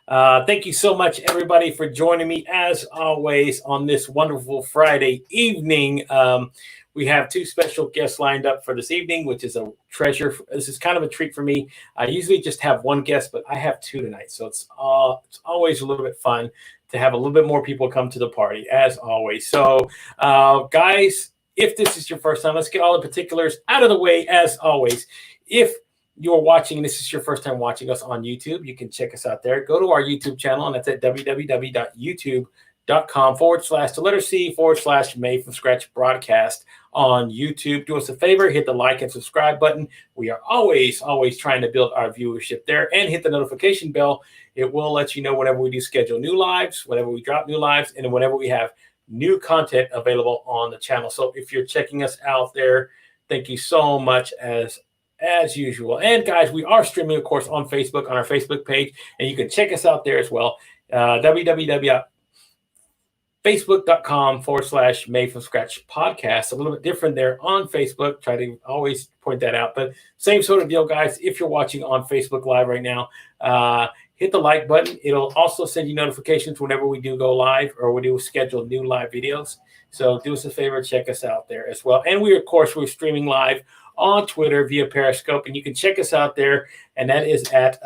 Thank you so much, everybody, for joining me, as always, on this wonderful Friday evening. We have two special guests lined up for this evening, which is a treasure. This is kind of a treat for me. I usually just have one guest, but I have two tonight. So it's always a little bit fun to have a little bit more people come to the party, as always. So, guys, if this is your first time, let's get all the particulars out of the way, as always. If you're watching, this is your first time watching us on YouTube, you can check us out there. Go to our YouTube channel, and that's at www.youtube.com/C/Made from Scratch broadcast on YouTube. Do us a favor, hit the like and subscribe button. We are always trying to build our viewership there, and hit the notification bell. It will let you know whenever we do schedule new lives, whenever we drop new lives, and whenever we have new content available on the channel. So if you're checking us out there, thank you so much as usual. And guys, we are streaming, of course, on Facebook, on our Facebook page, and you can check us out there as well. www.facebook.com/Made from Scratch podcast. A little bit different there on Facebook. Try to always point that out, but same sort of deal, guys. If you're watching on Facebook Live right now, hit the like button. It'll also send you notifications whenever we do go live or we do schedule new live videos. So do us a favor, check us out there as well. And we're streaming live on Twitter via Periscope, and you can check us out there, and that is at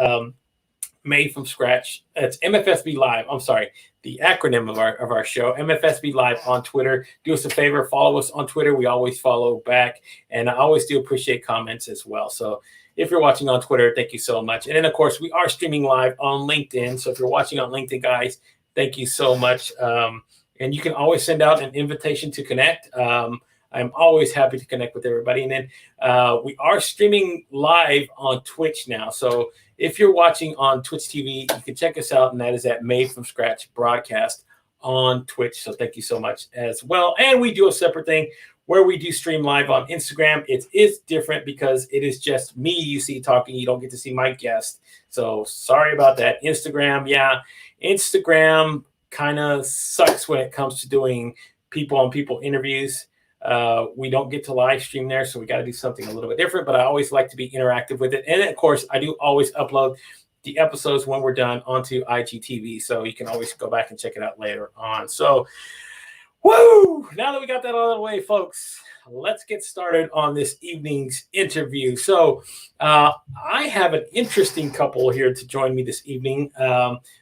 Made from Scratch. It's MFSB Live. I'm sorry, the acronym of our show, MFSB Live on Twitter. Do us a favor, follow us on Twitter. We always follow back, and I always do appreciate comments as well. So if you're watching on Twitter, thank you so much. And then, of course, we are streaming live on LinkedIn. So if you're watching on LinkedIn, guys, thank you so much. And you can always send out an invitation to connect. I'm always happy to connect with everybody. And then we are streaming live on Twitch now. So if you're watching on Twitch TV, you can check us out, and that is at Made from Scratch broadcast on Twitch. So thank you so much as well. And we do a separate thing where we do stream live on Instagram. It is different because it is just me you see talking. You don't get to see my guest. So sorry about that. Instagram kind of sucks when it comes to doing people-on-people interviews. We don't get to live stream there, so we got to do something a little bit different, but I always like to be interactive with it. And of course, I do always upload the episodes when we're done onto IGTV, so you can always go back and check it out later on. So, woo! Now that we got that out of the way, folks, let's get started on this evening's interview. So, I have an interesting couple here to join me this evening.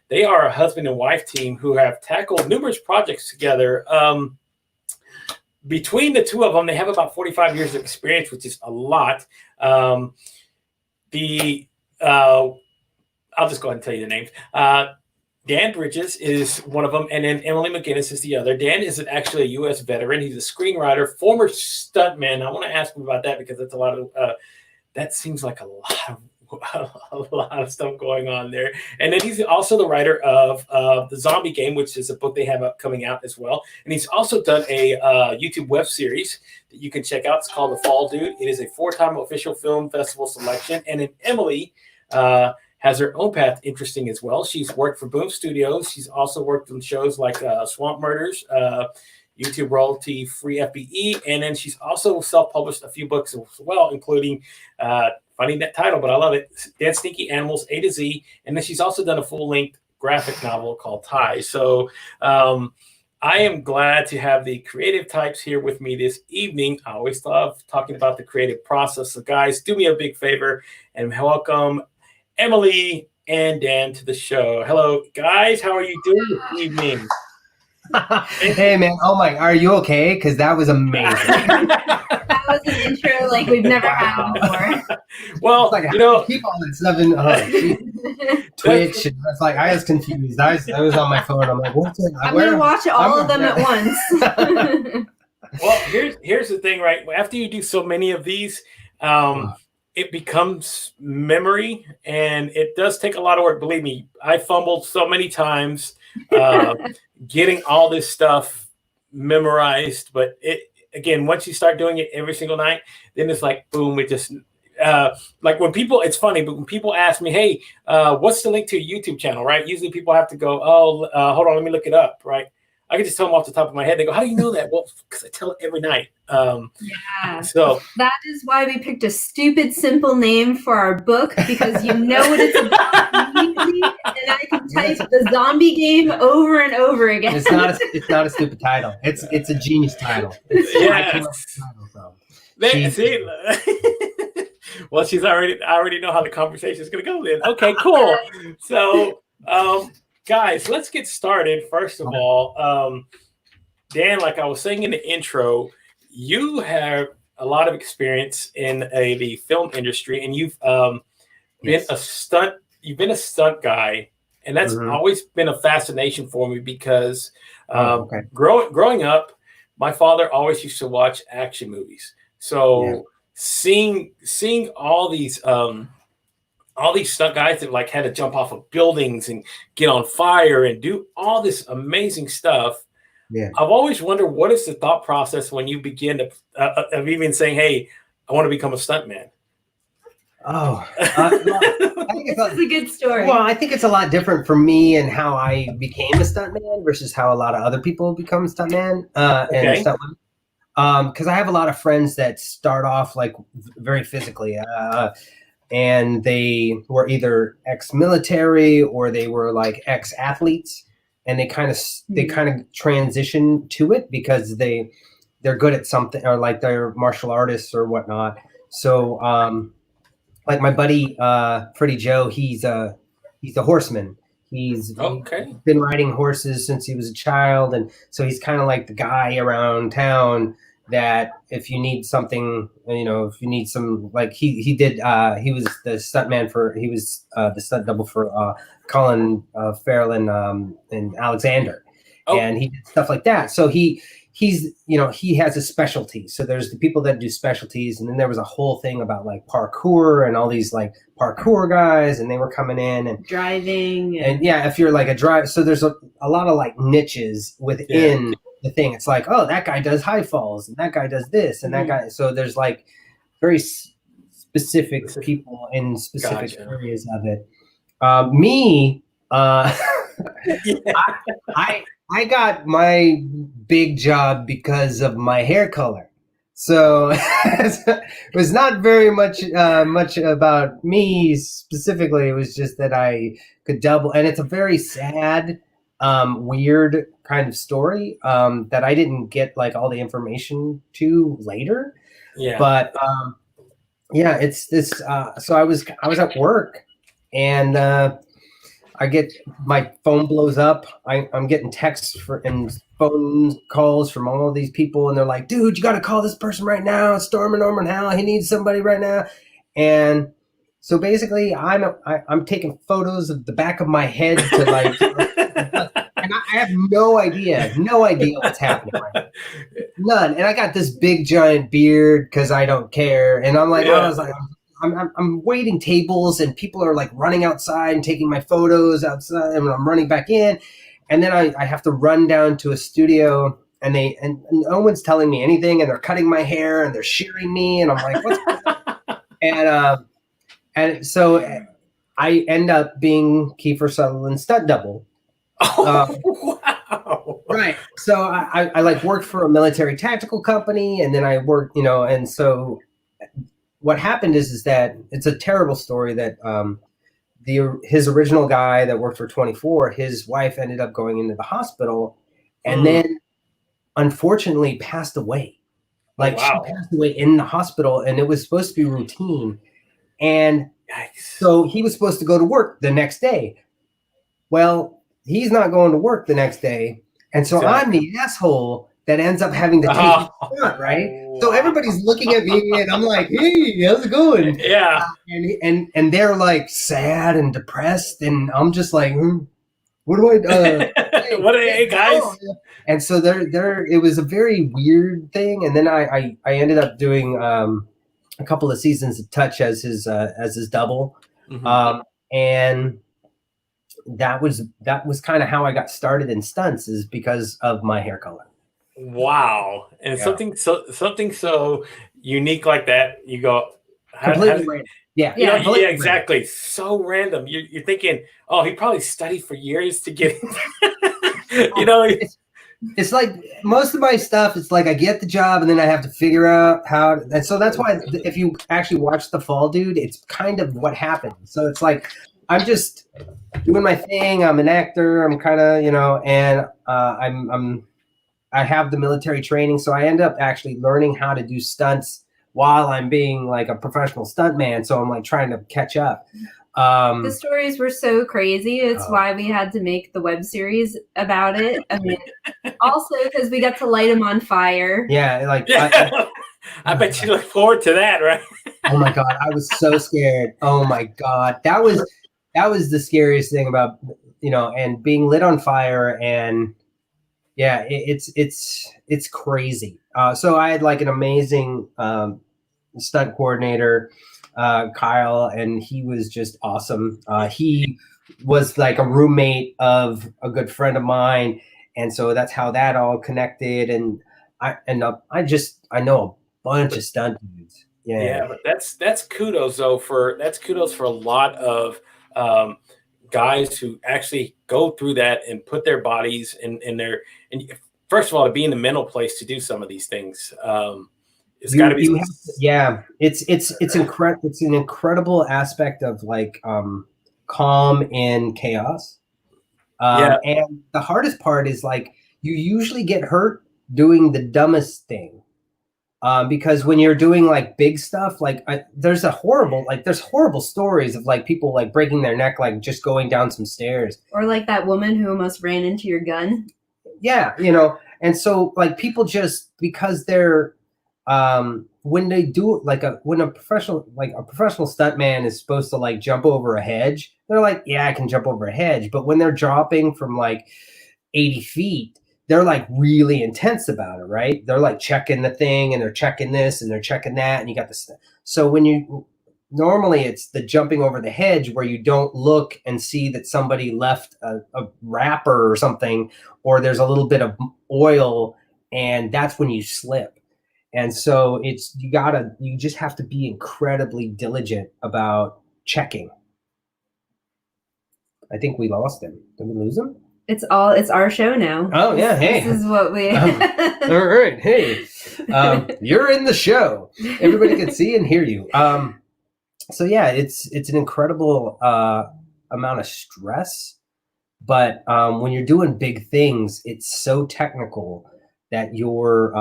They are a husband and wife team who have tackled numerous projects together. Between the two of them, they have about 45 years of experience, which is a lot. I'll just go ahead and tell you the names. Dan Bridges is one of them, and then Emily McGuiness is the other. Dan is actually a U.S. veteran. He's a screenwriter, former stuntman. I want to ask him about that because that's a lot of that seems like a lot of stuff going on there. And then he's also the writer of The Zombie Game, which is a book they have coming out as well. And he's also done a YouTube web series that you can check out. It's called The Fall Dude. It is a 4-time official film festival selection. And then Emily has her own path interesting as well. She's worked for Boom Studios. She's also worked on shows like Swamp Murders, YouTube royalty free FBE. And then she's also self-published a few books as well, including funny that title, but I love it, Dead Stinky Animals A to Z. And then she's also done a full-length graphic novel called Ties. So I am glad to have the creative types here with me this evening. I always love talking about the creative process. So guys, do me a big favor and welcome Emily and Dan to the show. Hello, guys. How are you doing this evening? Hey, man. Oh, my. Are you okay? Because that was amazing. That was an intro like we've never had before. Well, like, you know, keep all that stuff in Twitch. And it's like I was confused. I was on my phone. I'm like, what's it? I'm going to watch all of them at once. Well, here's the thing, right? After you do so many of these, it becomes memory, and it does take a lot of work. Believe me, I fumbled so many times getting all this stuff memorized. But again, once you start doing it every single night, then it's like, boom, it just like when people, it's funny, but when people ask me, hey, what's the link to your YouTube channel, right? Usually people have to go, hold on, let me look it up, right? I can just tell them off the top of my head. They go, how do you know that? Well, because I tell it every night. Yeah. So that is why we picked a stupid, simple name for our book, because you know what it's about. And I can tell play the zombie game over and over again. It's not a stupid title. It's a genius title. I came up with the title from. See, well, I already know how the conversation is going to go then. Okay, cool. So, guys, let's get started. First of all, Dan, like I was saying in the intro, you have a lot of experience in the film industry, and you've been a stunt. You've been a stunt guy, and that's always been a fascination for me because growing up, my father always used to watch action movies. So seeing all these stunt guys that like had to jump off of buildings and get on fire and do all this amazing stuff. Yeah, I've always wondered, what is the thought process when you begin to of even saying, "Hey, I want to become a stuntman"? Oh, I think it's a good story. Well, I think it's a lot different for me and how I became a stuntman versus how a lot of other people become stuntman and stuntwomen. Because I have a lot of friends that start off like very physically, and they were either ex-military or they were like ex-athletes. And they kind of transition to it because they're good at something, or like they're martial artists or whatnot. So like my buddy Freddie Joe, he's a horseman. He's been riding horses since he was a child, and so he's kind of like the guy around town that if you need something, if you need some, like he was the stuntman he was the stunt double for Colin Farrell and Alexander, and he did stuff like that. So he has a specialty. So there's the people that do specialties, and then there was a whole thing about like parkour and all these like parkour guys, and they were coming in and driving, and if you're like a driver, so there's a lot of like niches within the thing. It's like, oh, that guy does high falls, and that guy does this, and that guy. So there's like very specific people in specific areas of it. Me, I got my big job because of my hair color. So it was not very much about me specifically. It was just that I could double, and it's a very sad, weird kind of story that I didn't get like all the information to later. Yeah. But it's this. So I was at work, and I get my phone blows up. I'm getting texts and phone calls from all of these people, and they're like, "Dude, you got to call this person right now. It's storming over now. He needs somebody right now." And so basically, I'm taking photos of the back of my head to like, and I have no idea what's happening right now. None. And I got this big giant beard because I don't care. And I'm like, I was like, I'm waiting tables, and people are like running outside and taking my photos outside, and I'm running back in, and then I have to run down to a studio, and no one's telling me anything, and they're cutting my hair and they're shearing me, and I'm like, what's going on? And so I end up being Kiefer Sutherland's stunt double. Wow! Right. So I like worked for a military tactical company, and then I worked, and so. What happened is that it's a terrible story that his original guy that worked for 24, his wife ended up going into the hospital and then unfortunately passed away. Like she passed away in the hospital, and it was supposed to be routine. And so he was supposed to go to work the next day. Well, he's not going to work the next day. And so I'm the asshole that ends up having to take his shot, right? So everybody's looking at me, and I'm like, "Hey, how's it going?" Yeah. And they're like sad and depressed, and I'm just like, "What do I? Hey guys?" And so there. It was a very weird thing, and then I ended up doing a couple of seasons of Touch as his double, and that was kind of how I got started in stunts, is because of my hair color. Wow. And something so unique like that, you go completely random. Yeah, exactly. Random. So random. You're thinking, oh, he probably studied for years to get It's like most of my stuff, it's like I get the job and then I have to figure out how and so that's why if you actually watch The Fall, dude, it's kind of what happened. So it's like I'm just doing my thing. I'm an actor. I'm kind of, and I have the military training, so I end up actually learning how to do stunts while I'm being like a professional stuntman. So I'm like trying to catch up. The stories were so crazy. It's why we had to make the web series about it. I mean, also because we got to light them on fire. Yeah, like I bet you look forward to that, right? Oh my God, I was so scared. Oh my God, that was the scariest thing about, and being lit on fire, and yeah, it's crazy. So I had like an amazing stunt coordinator, Kyle, and he was just awesome. He was like a roommate of a good friend of mine, and so that's how that all connected. And I know a bunch of stunt dudes. Yeah, but that's kudos though for a lot of guys who actually go through that and put their bodies in their, and first of all, to be in the mental place to do some of these things. It's got to be. It's incredible. It's an incredible aspect of like calm in chaos. And the hardest part is like you usually get hurt doing the dumbest thing. Because when you're doing like big stuff, like there's horrible stories of like people like breaking their neck, like just going down some stairs. Or like that woman who almost ran into your gun. Yeah, and so like people just, because they're when they do like when a professional stuntman is supposed to like jump over a hedge, they're like, yeah, I can jump over a hedge. But when they're dropping from like 80 feet, they're like really intense about it, right? They're like checking the thing, and they're checking this and they're checking that, and you got this. So normally it's the jumping over the hedge where you don't look and see that somebody left a wrapper or something, or there's a little bit of oil, and that's when you slip. And so you just have to be incredibly diligent about checking. I think we lost him. Did we lose him? It's our show now. Oh yeah, hey. This is what we. All right, hey, you're in the show. Everybody can see and hear you. So yeah, it's an incredible amount of stress, but when you're doing big things, it's so technical that you're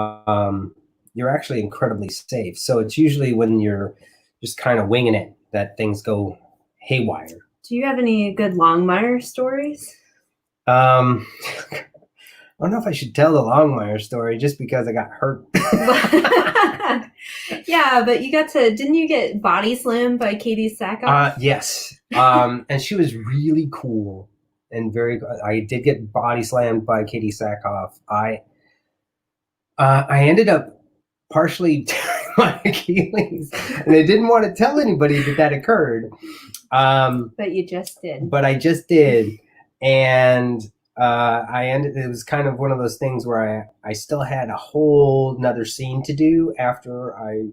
actually incredibly safe. So it's usually when you're just kind of winging it that things go haywire. Do you have any good Longmire stories? I don't know if I should tell the Longmire story just because I got hurt. Yeah, but didn't you get body slammed by Katie Sackhoff? Yes. And she was really cool and I did get body slammed by Katie Sackhoff. I ended up partially tearing my Achilles, and I didn't want to tell anybody that occurred. But you just did. But I just did. And it was kind of one of those things where I still had a whole nother scene to do after I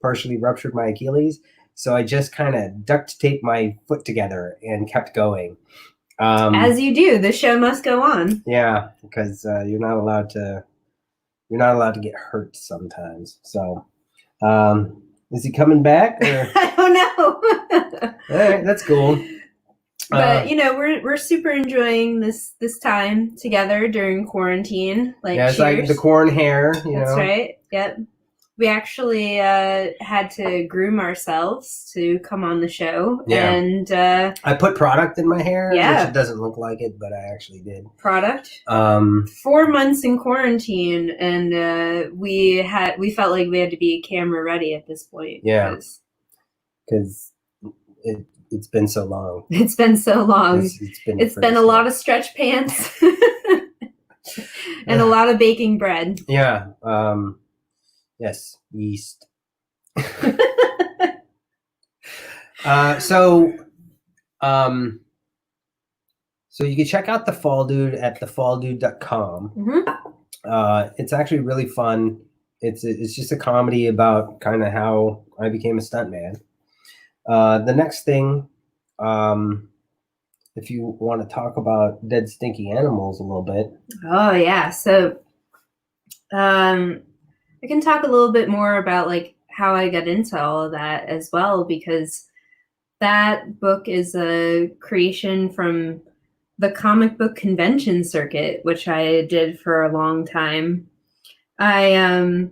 partially ruptured my Achilles. So I just kind of duct taped my foot together and kept going. As you do, the show must go on. Yeah, because you're not allowed to get hurt sometimes. So, is he coming back? Or? I don't know. All right, that's cool. But we're super enjoying this time together during quarantine. Like, yeah, it's cheers. like the corn hair. That's right. Yep. We actually had to groom ourselves to come on the show, and I put product in my hair. Yeah, which it doesn't look like it, but I actually did. Product. 4 months in quarantine, and we felt like we had to be camera ready at this point. Yeah, because it's been so long. It's been so long. It's been a lot of stretch pants and a lot of baking bread. Yeah. Yes, yeast. So you can check out The Fall Dude at thefalldude.com. Mm-hmm. It's actually really fun. It's just a comedy about kind of how I became a stuntman. The next thing, if you want to talk about dead stinky animals a little bit. Oh yeah, so I can talk a little bit more about like how I got into all of that as well, because That book is a creation from the comic book convention circuit, which I did for a long time. It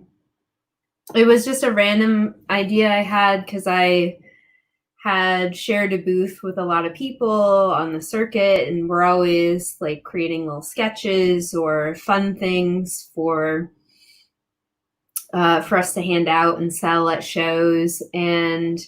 was just a random idea I had because I had shared a booth with a lot of people on the circuit, and we're always like creating little sketches or fun things for us to hand out and sell at shows. And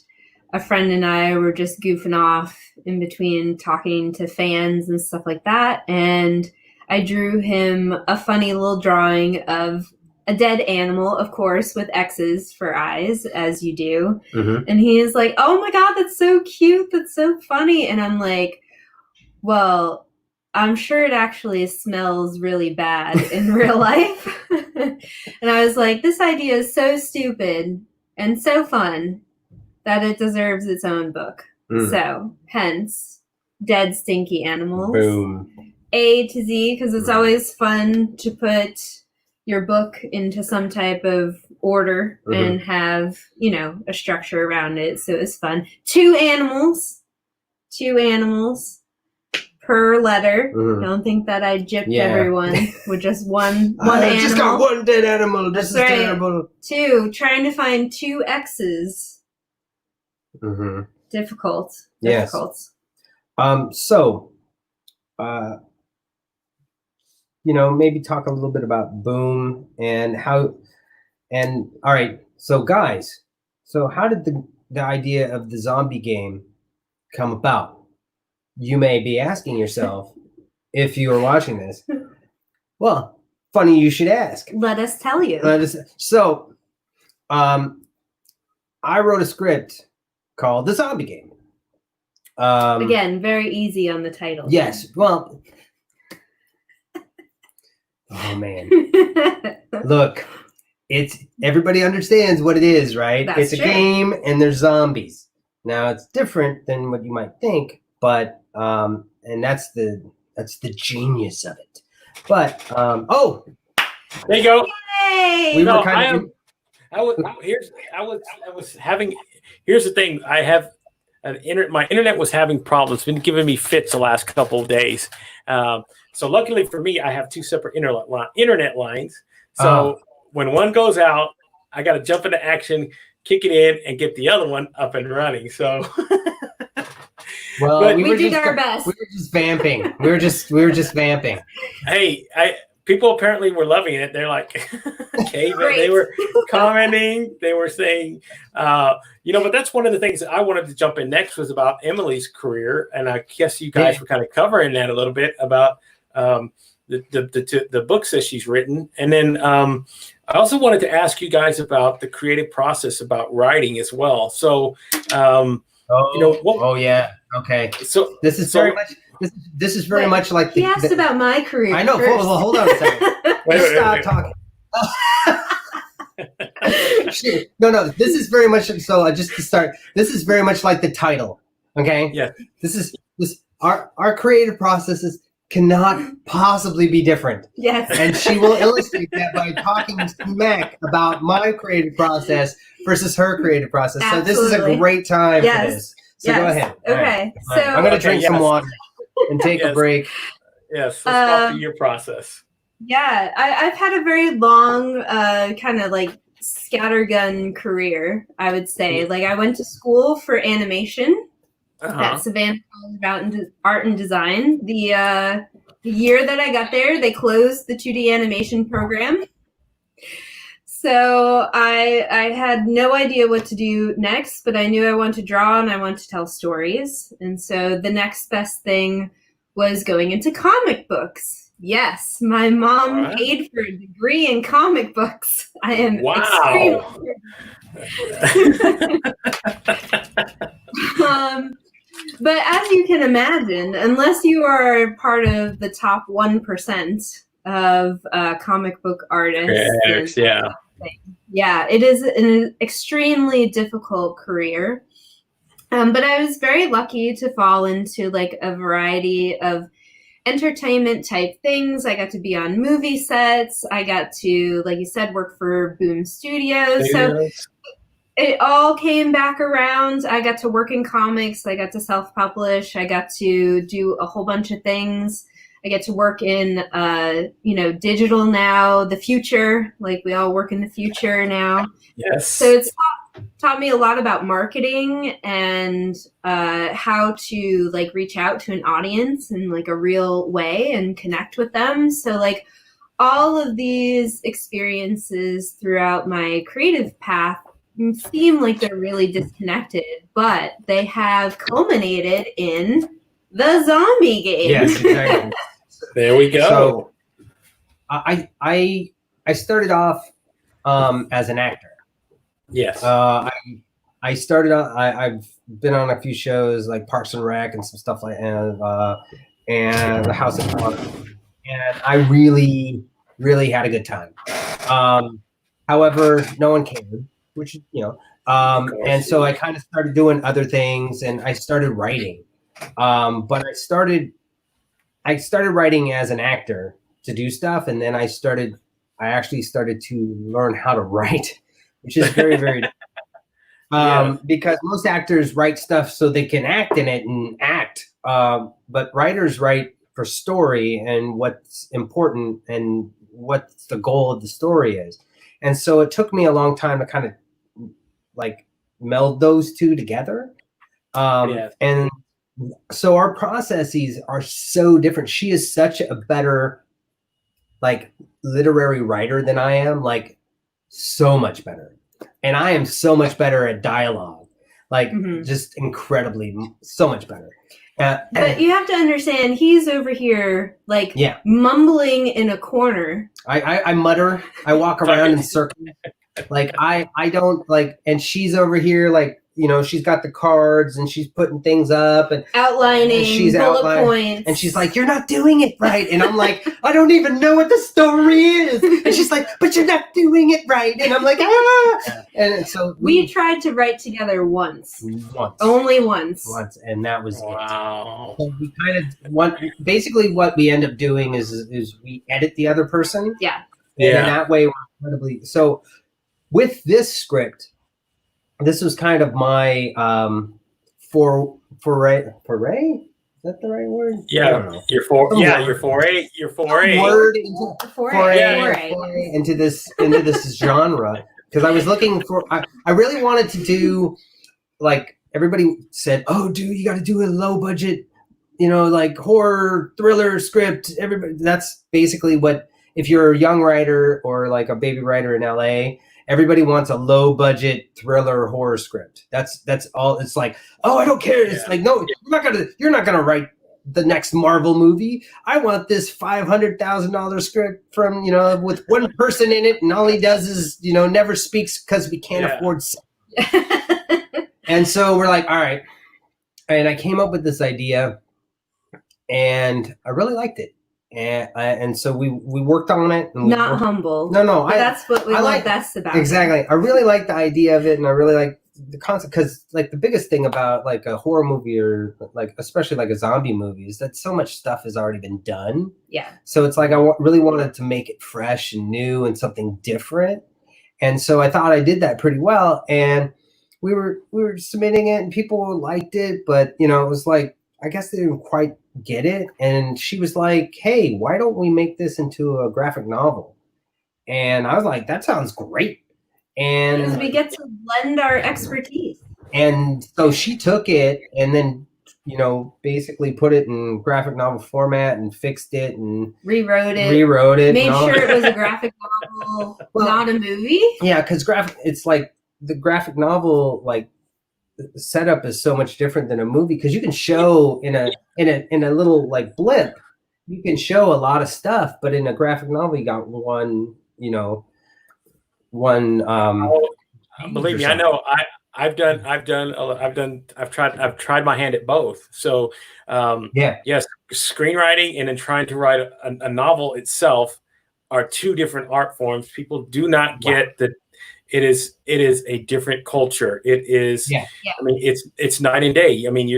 a friend and I were just goofing off in between talking to fans and stuff like that. And I drew him a funny little drawing of a dead animal, of course, with X's for eyes, as you do. Mm-hmm. And he is like, "Oh my God, that's so cute. That's so funny." And I'm like, well, I'm sure it actually smells really bad in real life. And I was like, this idea is so stupid and so fun that it deserves its own book. So, hence, Dead Stinky Animals. Boom. A to Z, because it's always fun to put your book into some type of order and have, a structure around it. So it's fun. Two animals per letter. Don't think that I gypped everyone with just one animal. I just got one dead animal. This is terrible. Two, trying to find two X's. Difficult. Yes. Maybe talk a little bit about Boom and how, and all right. So guys, how did the idea of the zombie game come about? You may be asking yourself if you are watching this. Well, funny you should ask. Let us tell you. I wrote a script called The Zombie Game. Again, very easy on the title. Yes. Well, oh man. Look, everybody understands what it is, right? That's it's true. A game and there's zombies. Now it's different than what you might think, but and that's the genius of it. But there you go. Yay! We were kind of here's the thing. I have my internet was having problems. It's been giving me fits the last couple of days. So luckily for me, I have two separate internet lines. So when one goes out, I got to jump into action, kick it in, and get the other one up and running. So, well, we did our best. We were just vamping. We were just vamping. Hey, people apparently were loving it. They're like, okay, they were commenting. They were saying, but that's one of the things that I wanted to jump in next was about Emily's career. And I guess you guys were kind of covering that a little bit about the books that she's written. And then I also wanted to ask you guys about the creative process about writing as well. So, yeah. Okay. So this is very much. This is very much like he asked about my career. I know. Hold on a second. Stop talking. No. This is very much so. Just to start, this is very much like the title. Okay. Yeah. This our creative processes cannot possibly be different. Yes. And she will illustrate that by talking smack about my creative process versus her creative process. Absolutely. So this is a great time for this. So go ahead. Okay. All right. I'm going to drink some water and take a break. Yes. Let's talk through your process. Yeah. I've had a very long kind of like scattergun career, I would say. Like I went to school for animation at Savannah College of Art and Design. The year that I got there, they closed the 2D animation program. So I had no idea what to do next, but I knew I wanted to draw and I wanted to tell stories. And so the next best thing was going into comic books. Yes, my mom paid for a degree in comic books. I am extremely but as you can imagine, unless you are part of the top 1% of comic book artists, yeah, it is an extremely difficult career. But I was very lucky to fall into like a variety of entertainment type things. I got to be on movie sets. I got to, like you said, work for Boom Studios. So it all came back around. I got to work in comics. I got to self-publish. I got to do a whole bunch of things. I get to work in, digital now, the future. Like we all work in the future now. Yes. So it's taught me a lot about marketing and how to like reach out to an audience in like a real way and connect with them. So like all of these experiences throughout my creative path seem like they're really disconnected, but they have culminated in the zombie game. Yes, exactly. There we go. So I started off as an actor. Yes. I started on. I've been on a few shows like Parks and Rec and some stuff like and the House of Cards, and I really had a good time. However, no one cared, which and so I kind of started doing other things, and I started writing. But I started writing as an actor to do stuff, and then I actually started to learn how to write, which is very, very because most actors write stuff so they can act in it and act. But writers write for story and what's important and what the goal of the story is. And so it took me a long time to kind of like meld those two together. And so our processes are so different. She is such a better like literary writer than I am, like so much better. And I am so much better at dialogue, like just incredibly so much better. But you have to understand, he's over here like mumbling in a corner. I mutter. I walk around in circles. Like I don't like, and she's over here like, she's got the cards and she's putting things up and outlining, and she's bullet points, and she's like, "You're not doing it right," and I'm like, "I don't even know what the story is," and she's like, "But you're not doing it right," and I'm like, "Ah!" And so we tried to write together once, only once, and that was wow. It. So we kind of basically what we end up doing is we edit the other person, and in that way we're incredibly so. With this script, this was kind of my foray. Is that the right word? Yeah, your foray. Word into this genre, because I was looking for. I really wanted to do like everybody said. Oh, dude, you got to do a low budget, like horror thriller script. Everybody, that's basically what. If you're a young writer or like a baby writer in LA. Everybody wants a low budget thriller horror script. That's all. It's like, oh, I don't care. It's like, no, you're not gonna write the next Marvel movie. I want this $500,000 script from with one person in it, and all he does is never speaks because we can't afford. And so we're like, all right. And I came up with this idea, and I really liked it. And so we worked on it. And Not humble. No. That's what we love best about exactly. It. I really like the idea of it, and I really like the concept because, like, the biggest thing about like a horror movie or like especially like a zombie movie is that so much stuff has already been done. Yeah. So it's like I really wanted to make it fresh and new and something different, and so I thought I did that pretty well. And we were submitting it, and people liked it, but it was like I guess they didn't quite get it. And she was like, "Hey, why don't we make this into a graphic novel?" And I was like, "That sounds great." And because we get to blend our expertise. And so she took it and then basically put it in graphic novel format and fixed it and rewrote it, made sure it was a graphic novel, not a movie. Yeah, because it's like the graphic novel like setup is so much different than a movie, because you can show in a little like blip, you can show a lot of stuff, but in a graphic novel you got one believe me, I know. I've tried my hand at both. So yes, screenwriting and then trying to write a novel itself are two different art forms. People do not get that. It is a different culture. It is. I mean, it's night and day. I mean,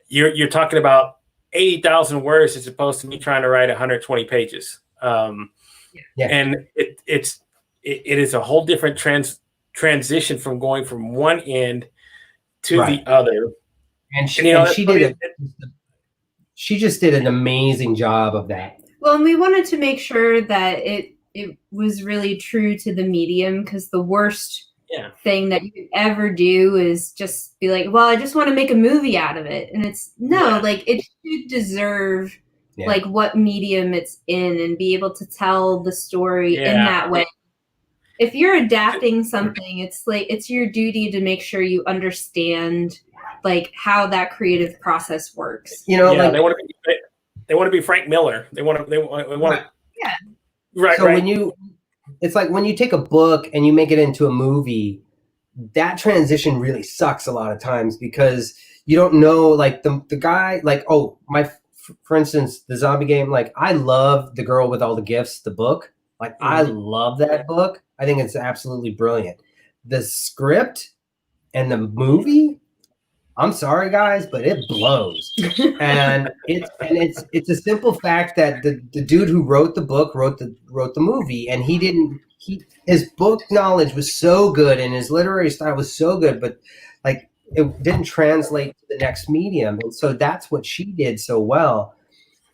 you're talking about 80,000 words as opposed to me trying to write 120 pages. And it is a whole different transition from going from one end to Right. the other. And she just did an amazing job of that. Well, and we wanted to make sure that it was really true to the medium, because the worst thing that you could ever do is just be like, well, I just want to make a movie out of it. And it's like it should deserve like what medium it's in and be able to tell the story in that way. If you're adapting something, it's like it's your duty to make sure you understand like how that creative process works. They want to be Frank Miller. They want to. Yeah. Right. So it's like when you take a book and you make it into a movie, that transition really sucks a lot of times because you don't know, like the guy, like, for instance, the zombie game, like I love The Girl with All the Gifts, the book. Like I love that book. I think it's absolutely brilliant. The script and the movie, I'm sorry guys, but it blows. And it's a simple fact that the dude who wrote the book wrote the movie, and his book knowledge was so good and his literary style was so good, but like it didn't translate to the next medium. And so that's what she did so well.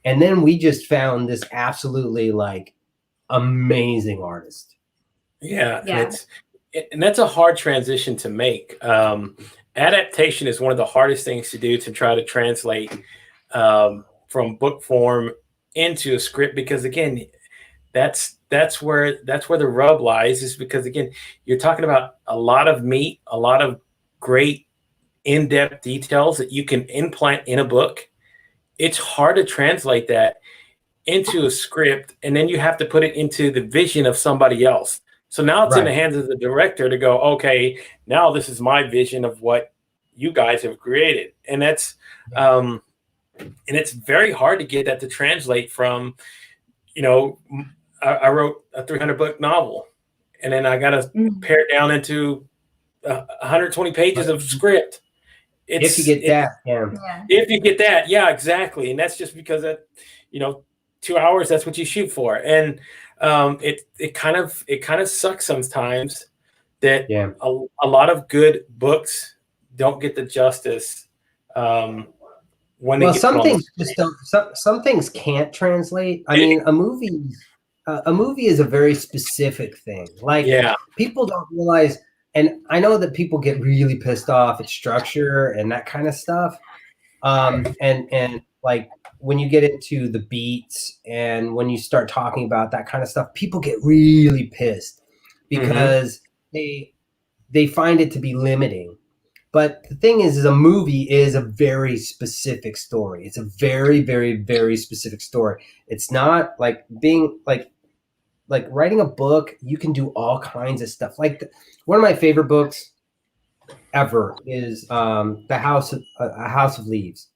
And then we just found this absolutely like amazing artist. Yeah. And that's a hard transition to make. Adaptation is one of the hardest things to do, to try to translate from book form into a script, because again, that's where the rub lies, is because again, you're talking about a lot of meat, a lot of great in-depth details that you can implant in a book. It's hard to translate that into a script, and then you have to put it into the vision of somebody else. So now it's in the hands of the director to go, okay, now this is my vision of what you guys have created. And that's, and it's very hard to get that to translate from, I wrote a 300 book novel, and then I got to pare it down into 120 pages of script. If you get that, If you get that, yeah, exactly. And that's just because that, 2 hours, that's what you shoot for. And it kind of sucks sometimes that a lot of good books don't get the justice when they get some things just don't. Some things can't translate. I mean, a movie is a very specific thing. Like people don't realize, and I know that people get really pissed off at structure and that kind of stuff. And like when you get into the beats and when you start talking about that kind of stuff, people get really pissed because they find it to be limiting. But the thing is a movie is a very specific story. It's a very, very, very specific story. It's not like being like writing a book. You can do all kinds of stuff. Like one of my favorite books ever is A House of Leaves.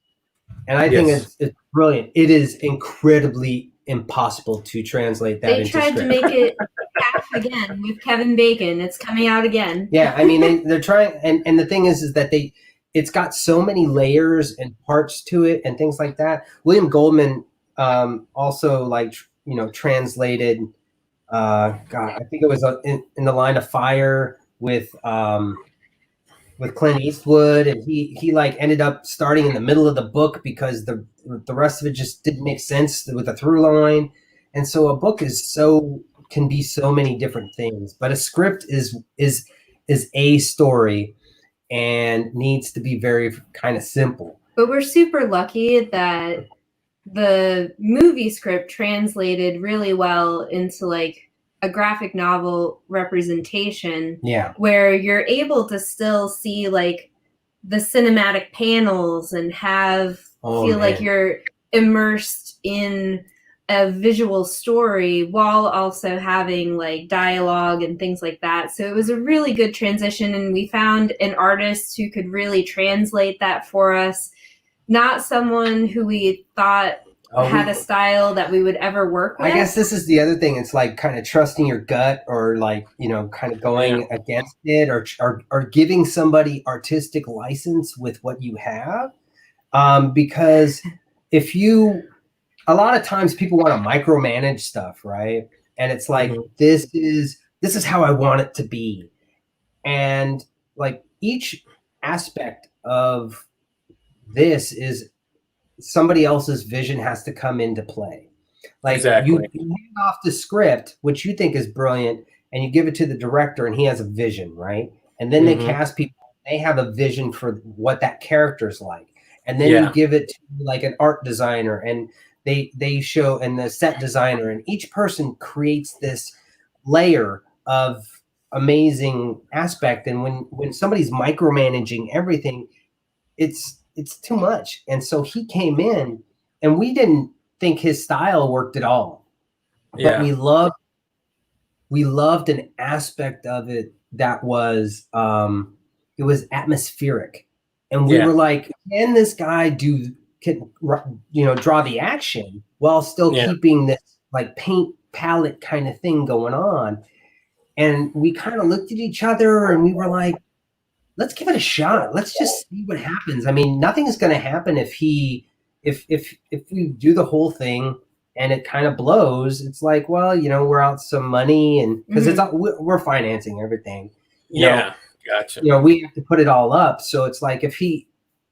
And I think it's brilliant. It is incredibly impossible to translate that into script. They tried to make it half again with Kevin Bacon. It's coming out again. Yeah, I mean they're trying, and the thing is that it's got so many layers and parts to it and things like that. William Goldman also translated I think it was in the Line of Fire with Clint Eastwood, and he like ended up starting in the middle of the book because the rest of it just didn't make sense with a through line. And so a book can be so many different things, but a script is a story and needs to be very kind of simple. But we're super lucky that the movie script translated really well into like a graphic novel representation, where you're able to still see like the cinematic panels and feel like you're immersed in a visual story while also having like dialogue and things like that. So it was a really good transition, and we found an artist who could really translate that for us. Not someone who we thought had a style that we would ever work with. I guess this is the other thing. It's like kind of trusting your gut, or like, kind of going against it, or giving somebody artistic license with what you have. Because a lot of times people want to micromanage stuff, right? And it's like, this is how I want it to be. And like each aspect of this is somebody else's vision has to come into play. Like Exactly. you hand off the script, which you think is brilliant, and you give it to the director, and he has a vision, right? And then they cast people; they have a vision for what that character's like, and then you give it to like an art designer, and they show, and the set designer, and each person creates this layer of amazing aspect. And when somebody's micromanaging everything, it's too much. And so he came in, and we didn't think his style worked at all, but we loved an aspect of it that was it was atmospheric. And we were like, can this guy draw the action while still keeping this like paint palette kind of thing going on? And we kind of looked at each other and we were like, let's give it a shot. Let's just see what happens. I mean, nothing is going to happen if we do the whole thing and it kind of blows. It's like, well, we're out some money, and because we're financing everything. Gotcha. We have to put it all up. So it's like if he,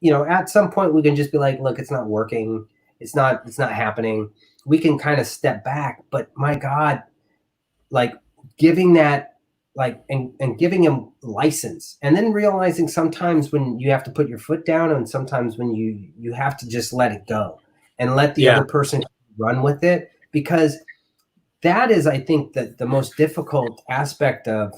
at some point we can just be like, look, it's not working. It's not happening. We can kind of step back. But my God, like giving that, like, and giving him license, and then realizing sometimes when you have to put your foot down, and sometimes when you have to just let it go and let the other person run with it, because that is, I think, that the most difficult aspect of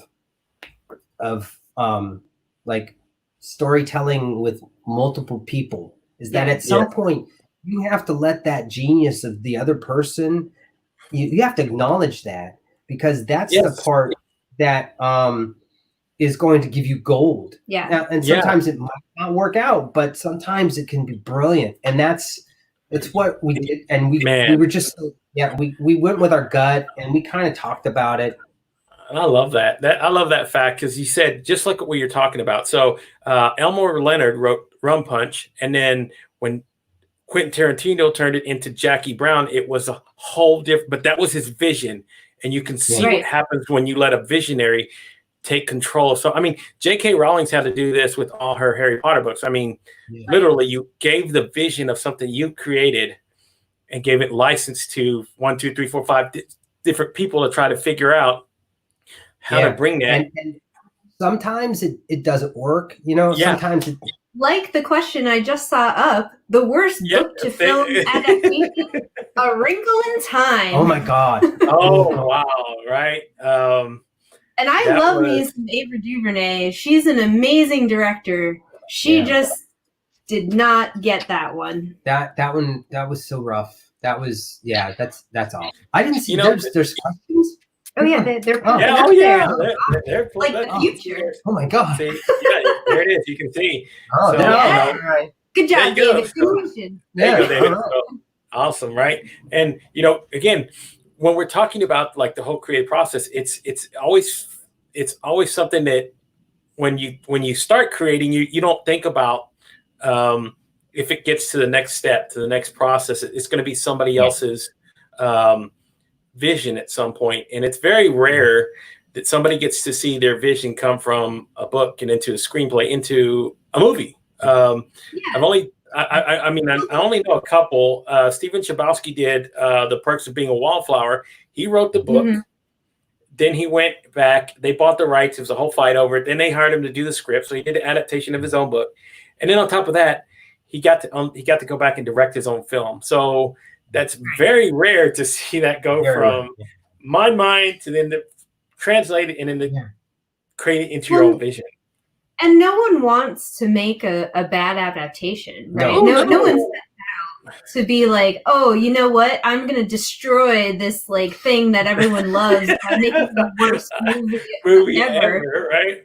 like storytelling with multiple people, is that at some point you have to let that genius of the other person, you have to acknowledge that, because that's the part that is going to give you gold. Now, and sometimes it might not work out, but sometimes it can be brilliant. And it's what we did. And we were just, we went with our gut, and we kind of talked about it. And I love that. I love that fact, because you said, just like what you're talking about. So Elmore Leonard wrote Rum Punch, and then when Quentin Tarantino turned it into Jackie Brown, it was a whole different, but that was his vision. And you can see what happens when you let a visionary take control. So, I mean, J.K. Rowling's had to do this with all her Harry Potter books. I mean, literally, you gave the vision of something you created and gave it license to 1, 2, 3, 4, 5 different people to try to figure out how to bring that. And sometimes it doesn't work. Sometimes it, like the question I just saw up, the worst book to film adaptation, A Wrinkle in Time. Oh my God. Oh, wow. Right. And I love me some Ava DuVernay. She's an amazing director. She just did not get that one. That one, that was so rough. That was, that's awful. I didn't see, there's questions. Oh yeah, they're They're like the future. Oh my God! See, there it is. You can see. Oh, so, all right. Good job, David. Awesome, right? And again, when we're talking about like the whole creative process, it's always something that when you start creating, you don't think about if it gets to the next step, to the next process, it's going to be somebody else's vision at some point. And it's very rare that somebody gets to see their vision come from a book and into a screenplay, into a movie. I only know a couple. Stephen Chbosky did The Perks of Being a Wallflower. He wrote the book. Then he went back. They bought the rights. It was a whole fight over it. Then they hired him to do the script. So he did an adaptation of his own book. And then on top of that, he got to go back and direct his own film. So that's very rare to see that go from my mind to then translate it and then create it into your own vision. And no one wants to make a bad adaptation, right? No one's set out to be like, oh, you know what? I'm going to destroy this like thing that everyone loves by making the worst movie ever, right?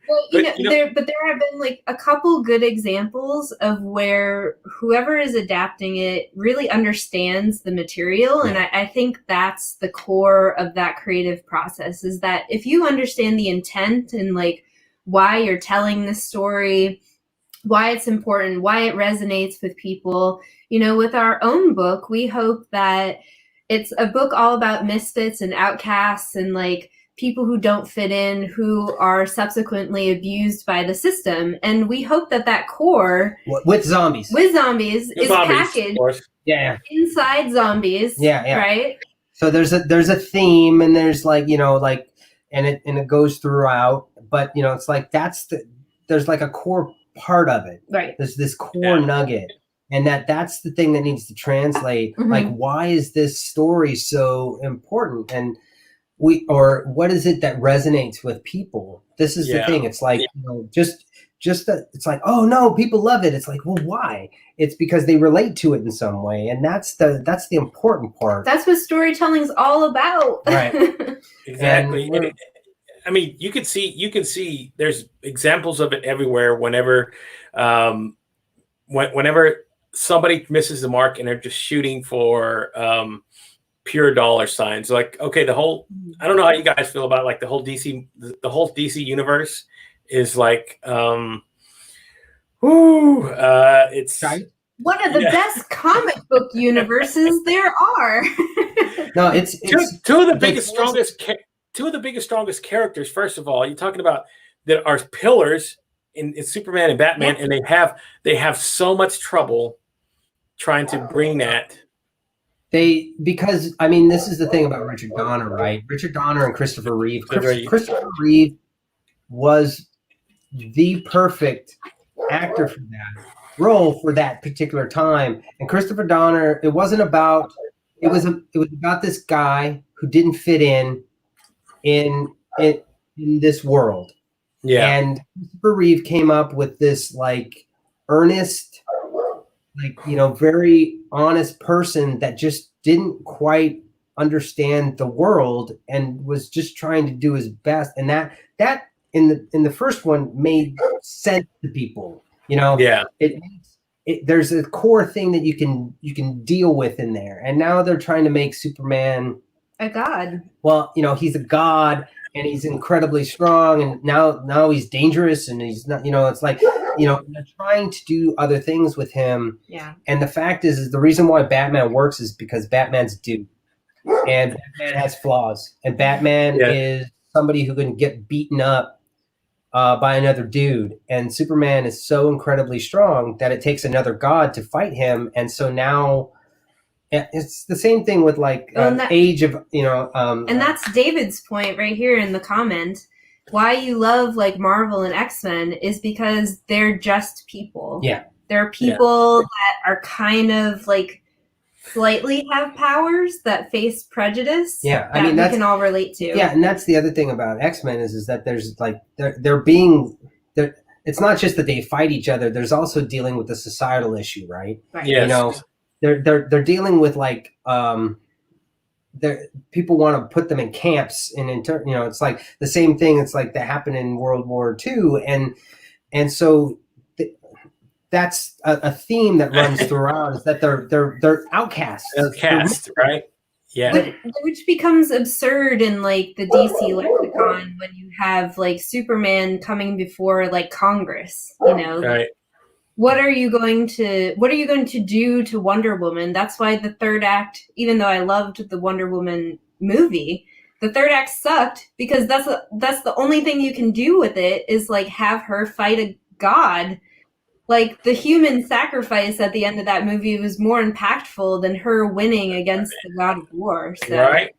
Well, there have been like a couple good examples of where whoever is adapting it really understands the material. And I think that's the core of that creative process, is that if you understand the intent and like why you're telling this story, why it's important, why it resonates with people, with our own book, we hope that it's a book all about misfits and outcasts and like people who don't fit in, who are subsequently abused by the system. And we hope that core with zombies is packaged inside zombies. Right. So there's a theme, and there's like, like, and it goes throughout, but it's like there's like a core part of it. Right. There's this core nugget. And that's the thing that needs to translate. Mm-hmm. Like, why is this story so important? And what is it that resonates with people? This is the thing. It's like, just that it's like, oh no, people love it. It's like, well, why? It's because they relate to it in some way. And that's the important part. That's what storytelling's all about. Right. Exactly. And I mean, you can see there's examples of it everywhere. Whenever somebody misses the mark and they're just shooting for pure dollar signs, like, okay, I don't know how you guys feel about like the whole DC universe is like, it's one of the best comic book universes there are. No, it's two of the biggest, strongest characters. First of all, you're talking about that are pillars in Superman and Batman, and they have so much trouble trying to bring that. Because I mean, this is the thing about Richard Donner, right? Richard Donner and Christopher Reeve. Christopher Reeve was the perfect actor for that role for that particular time. And Christopher Donner, it was about this guy who didn't fit in this world. Yeah. And Christopher Reeve came up with this like earnest, like, very honest person that just didn't quite understand the world and was just trying to do his best. And that in the first one made sense to people, Yeah. There's a core thing that you can deal with in there. And now they're trying to make Superman a god. Well, he's a god and he's incredibly strong, and now he's dangerous, and he's not, it's like, they're trying to do other things with him. Yeah. And the fact is the reason why Batman works is because Batman's dude, and Batman has flaws, and Batman is somebody who can get beaten up by another dude, and Superman is so incredibly strong that it takes another god to fight him. And so now it's the same thing with like age of, and that's David's point right here in the comment. Why you love like Marvel and X-Men is because they're just people. Yeah. They're people that are kind of like slightly have powers that face prejudice. Yeah. I mean, we can all relate to. Yeah. And that's the other thing about X-Men is that there's like, it's not just that they fight each other. There's also dealing with the societal issue, right? Right. Yes. They're dealing with like people want to put them in camps, and it's like the same thing. It's like that happened in World War II, and so that's a theme that runs throughout, is that they're outcasts. Outcast, right? Yeah. Which becomes absurd in like the DC lexicon when you have like Superman coming before like Congress, Right. What are you going to do to Wonder Woman? That's why the third act, even though I loved the Wonder Woman movie, the third act sucked, because that's the only thing you can do with it is like have her fight a god. Like the human sacrifice at the end of that movie was more impactful than her winning against the god of war. So right.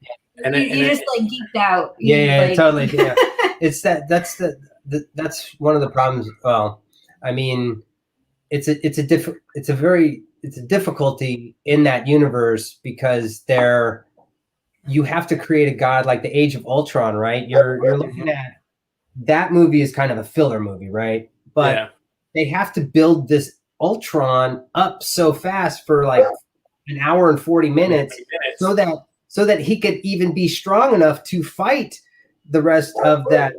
And you just like geeked out. Yeah, totally. Yeah. It's that's one of the problems. Well, I mean, it's a difficulty in that universe, because you have to create a god like the Age of Ultron, right? You're looking at that movie is kind of a filler movie, right? But they have to build this Ultron up so fast for like an hour and 40 minutes, so that he could even be strong enough to fight the rest of that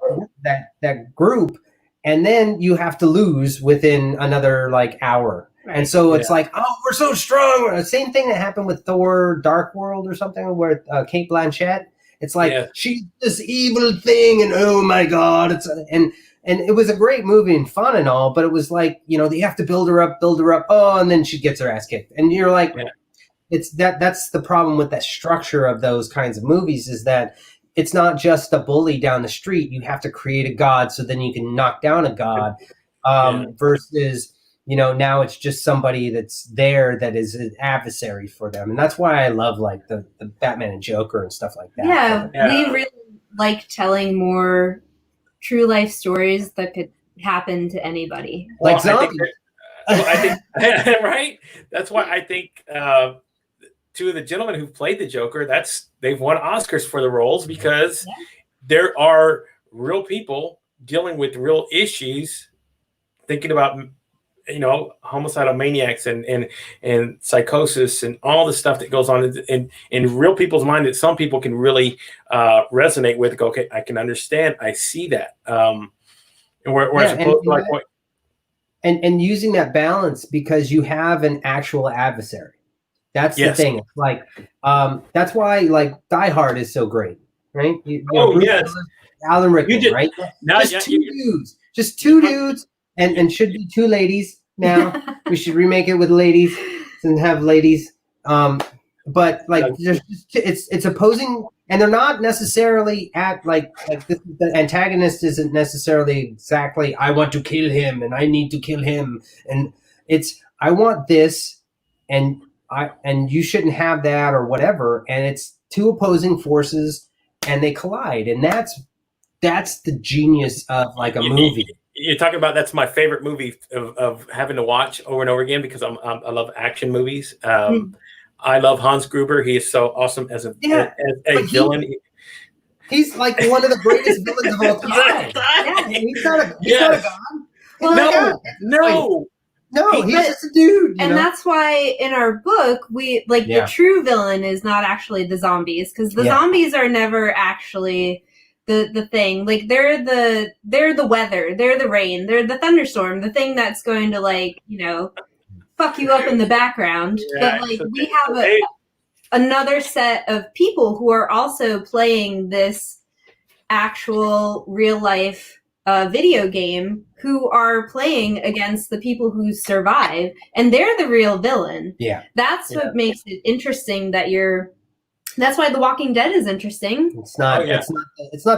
group. And then you have to lose within another like hour. Right. And so it's like, oh, we're so strong. Same thing that happened with Thor Dark World or something, where Cate Blanchett, it's like, she's this evil thing, and oh my God. And it was a great movie and fun and all, but it was like, they have to build her up. Oh, and then she gets her ass kicked. And you're like, that's the problem with that structure of those kinds of movies, is that it's not just a bully down the street. You have to create a god so then you can knock down a god, versus, now it's just somebody that's there that is an adversary for them. And that's why I love like the Batman and Joker and stuff like that. Yeah, we really like telling more true life stories that could happen to anybody. Like zombies. I think right? That's why I think two of the gentlemen who played the Joker, they've won Oscars for the roles, because there are real people dealing with real issues, thinking about homicidal maniacs and psychosis and all the stuff that goes on in real people's mind that some people can really resonate with. Go, okay, I can understand. I see that. And whereas opposed to like what. And using that balance, because you have an actual adversary. That's the thing. It's like that's why like Die Hard is so great, right? Alan Rickman, right? Just two dudes, and should be two ladies now. We should remake it with ladies and have ladies. But like it's opposing, and they're not necessarily at like the antagonist isn't necessarily exactly I want to kill him and I need to kill him, and it's I want this and you shouldn't have that or whatever, and it's two opposing forces and they collide, and that's the genius of like a movie. You're talking about that's my favorite movie of having to watch over and over again, because I love action movies. I love Hans Gruber. He is so awesome as a villain. He's like one of the greatest villains of all time. He's not a god. No, he's just a dude. And that's why in our book, we the true villain is not actually the zombies, because the zombies are never actually the thing. Like they're the weather, they're the rain, they're the thunderstorm, the thing that's going to fuck you up in the background. But we have another set of people who are also playing this actual real life video game, who are playing against the people who survive, and they're the real villain. That's what makes it interesting. That's why The Walking Dead is interesting. It's not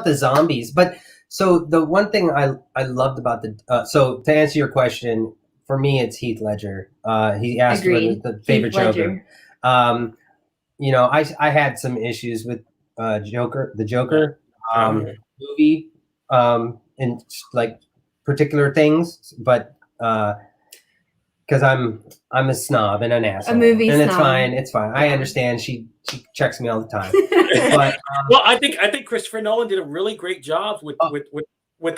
the zombies. But so the one thing I loved about so to answer your question, for me it's Heath Ledger. He asked for the favorite Joker. I had some issues with the Joker movie, and like particular things, but because I'm a snob and an asshole, and snob. It's fine. I understand. She checks me all the time. But well, I think Christopher Nolan did a really great job with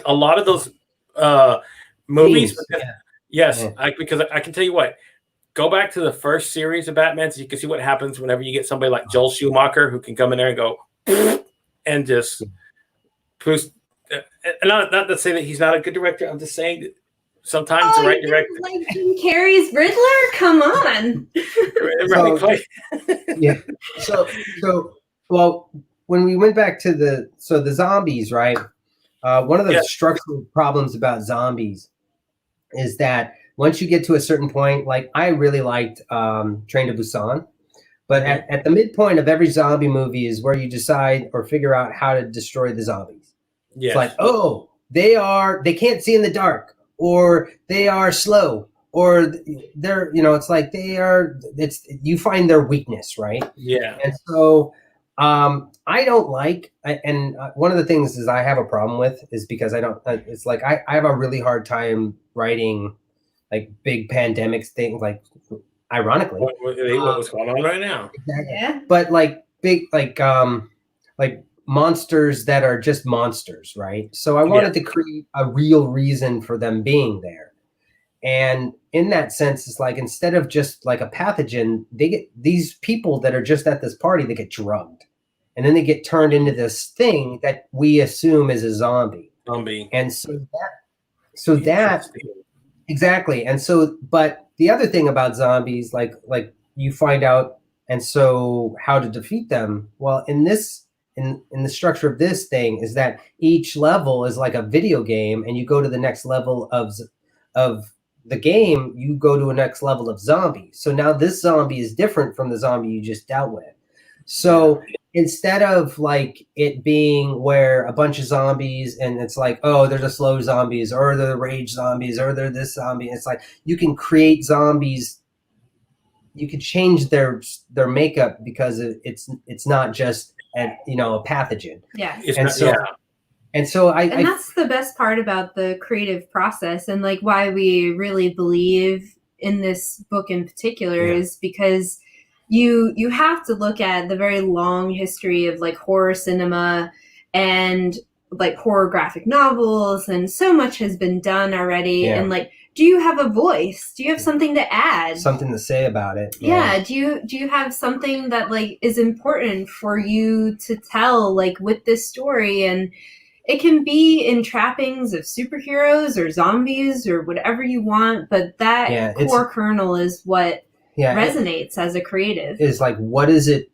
a lot of those movies. Because I can tell you what. Go back to the first series of Batman, so you can see what happens whenever you get somebody like Joel Schumacher who can come in there and go and just boost. And not to say that he's not a good director. I'm just saying that sometimes the right director. Like Jim Carrey's Riddler? Come on. So well, when we went back to the zombies, right? One of the structural problems about zombies is that once you get to a certain point, like I really liked Train to Busan, but at the midpoint of every zombie movie is where you decide or figure out how to destroy the zombies. It's like, they can't see in the dark, or they are slow, or they're, it's like you find their weakness, right? Yeah. And so I don't like, and one of the things is I have a problem with is because it's like I have a really hard time writing like big pandemics things, like ironically. What's going on right now? Exactly. Yeah. But like big, like monsters that are just monsters, right? So I wanted to create a real reason for them being there. And in that sense, it's like instead of just like a pathogen, they get these people that are just at this party, they get drugged. And then they get turned into this thing that we assume is a zombie. And so that exactly. And so, but the other thing about zombies, like you find out, and so how to defeat them. Well, in the structure of this thing is that each level is like a video game, and you go to the next level of the game, you go to a next level of zombie. So now this zombie is different from the zombie you just dealt with. So instead of like it being where a bunch of zombies and it's like, oh, they're the slow zombies or they're the rage zombies or they're this zombie. It's like you can create zombies. You could change their makeup because it's not just a pathogen. Yeah. And so and that's the best part about the creative process, and like why we really believe in this book in particular is because you have to look at the very long history of like horror cinema and like horror graphic novels, and so much has been done already. And like, do you have a voice? Do you have something to add? Something to say about it? Yeah. Do you have something that like is important for you to tell, like with this story? And it can be in trappings of superheroes or zombies or whatever you want, but that core kernel is what resonates as a creative. Is like, what is it?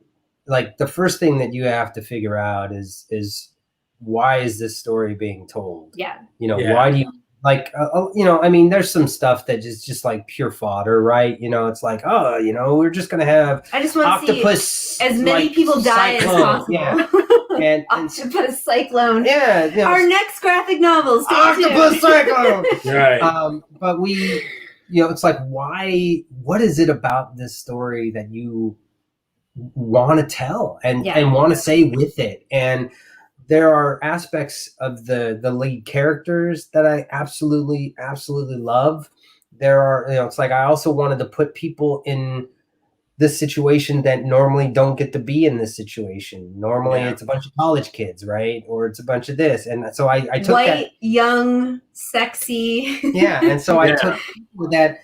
Like the first thing that you have to figure out is why is this story being told? Yeah. Why do you like, I mean, there's some stuff that is just like pure fodder, right? It's like, oh, we're just going to have I just want octopus, to see as many people die cyclone. as possible. Yeah. And octopus cyclone. Yeah. Our next graphic novel. Octopus cyclone. Right. But we, it's like, why, what is it about this story that you want to tell and want to say with it? And there are aspects of the lead characters that I absolutely love. There are, it's like I also wanted to put people in this situation that normally don't get to be in this situation. Normally it's a bunch of college kids, right? Or it's a bunch of this. And so I took white, young, sexy. And so I took people that,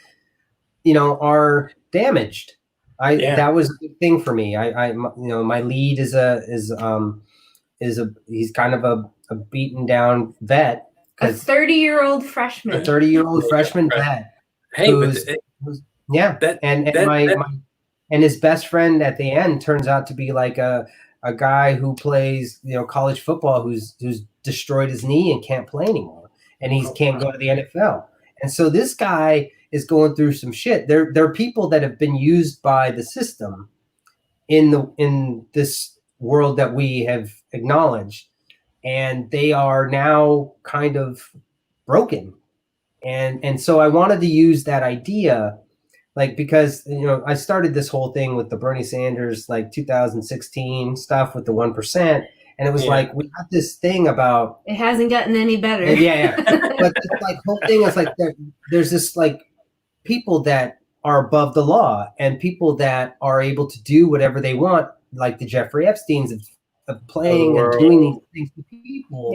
are damaged. That was a big thing for me. My lead is he's kind of a beaten down vet. A 30-year-old freshman. A 30-year-old freshman vet. Hey, and his best friend at the end turns out to be like a guy who plays, college football who's destroyed his knee and can't play anymore. And he can't go to the NFL. And so this guy is going through some shit. There are people that have been used by the system in this world that we have acknowledged, and they are now kind of broken. And so I wanted to use that idea, like, because, I started this whole thing with the Bernie Sanders, like 2016 stuff with the 1%. And it was like, we got this thing about, it hasn't gotten any better. But this like whole thing is like, there's this like people that are above the law and people that are able to do whatever they want, like the Jeffrey Epsteins of playing and doing these things to people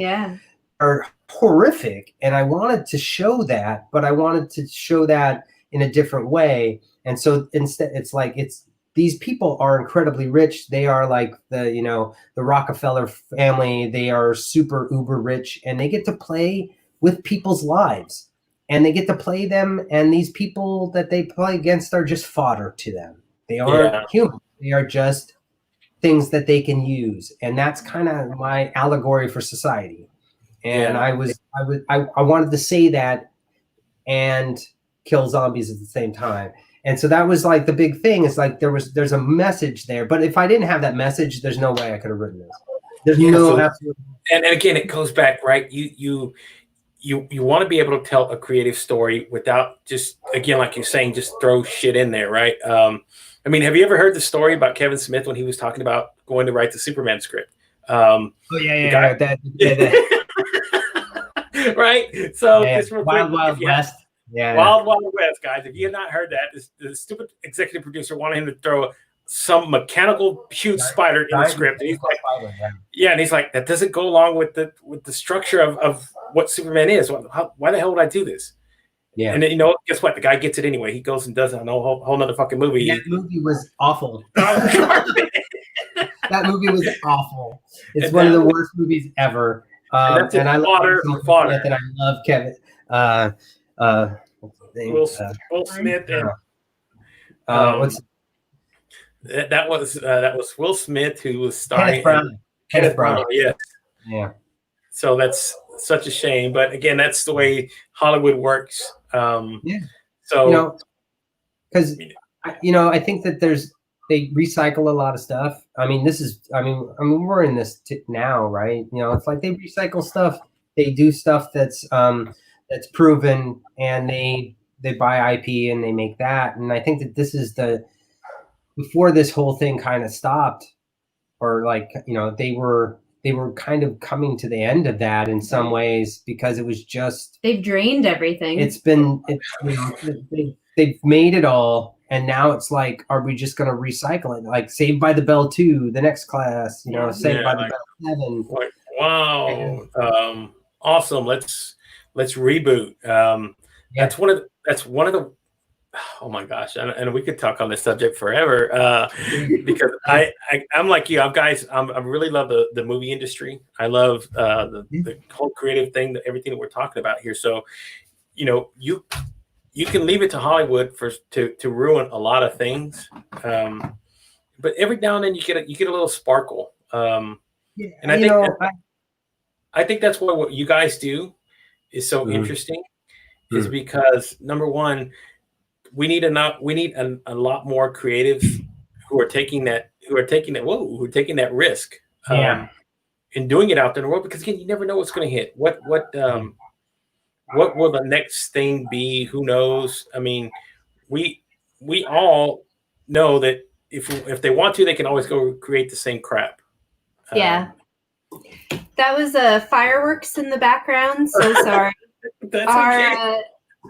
are horrific. And I wanted to show that, but I wanted to show that in a different way. And so instead, it's like, these people are incredibly rich. They are like the Rockefeller family. They are super uber rich, and they get to play with people's lives, and they get to play them. And these people that they play against are just fodder to them. They aren't human. They are just things that they can use. And that's kind of my allegory for society. And I wanted to say that and kill zombies at the same time. And so that was like the big thing. It's like there's a message there. But if I didn't have that message, there's no way I could have written this. There's absolutely. And again, it goes back, right? You want to be able to tell a creative story without just, again, like you're saying, just throw shit in there, right? I mean, have you ever heard the story about Kevin Smith when he was talking about going to write the Superman script? That. Right? So Wild West. Yeah. Wild West, guys. If you have not heard that, the stupid executive producer wanted him to throw some mechanical huge spider in the script. And he's like, and he's like, that doesn't go along with the structure of what Superman is. Why the hell would I do this? Yeah. And then, guess what? The guy gets it anyway. He goes and does a whole nother fucking movie. That movie was awful. That movie was awful. It's one of the worst movies ever. And I love fodder. And I love Kevin. Will Smith and that was Will Smith who was starring. Kenneth Branagh. Yeah. So that's such a shame, but again, that's the way Hollywood works. So because I think that there's they recycle a lot of stuff. I mean, we're in this now, right? You know, it's like they recycle stuff. They do stuff that's proven, and they buy IP and they make that. And I think that this is before this whole thing kind of stopped, or like, you know, they were kind of coming to the end of that in some ways, because it was just, they've drained everything. They've made it all, and now it's like, are we just going to recycle it? Like Saved by the Bell 2, The Next Class, you know, Saved by the Bell 7. Like, wow, awesome. Let's reboot. That's one of the. Oh my gosh, and we could talk on this subject forever, because I'm like you. I really love the movie industry. I love the whole creative thing, everything that we're talking about here. So, you know, you can leave it to Hollywood to ruin a lot of things, but every now and then you get a little sparkle. And I think that's what you guys do is so interesting, is because number one, we need a lot more creatives who are taking that risk, and doing it out there in the world, because again, you never know what's going to hit. What will the next thing be? Who knows? I mean, we all know that if they want to, they can always go create the same crap. Yeah. That was fireworks in the background. So sorry. That's okay.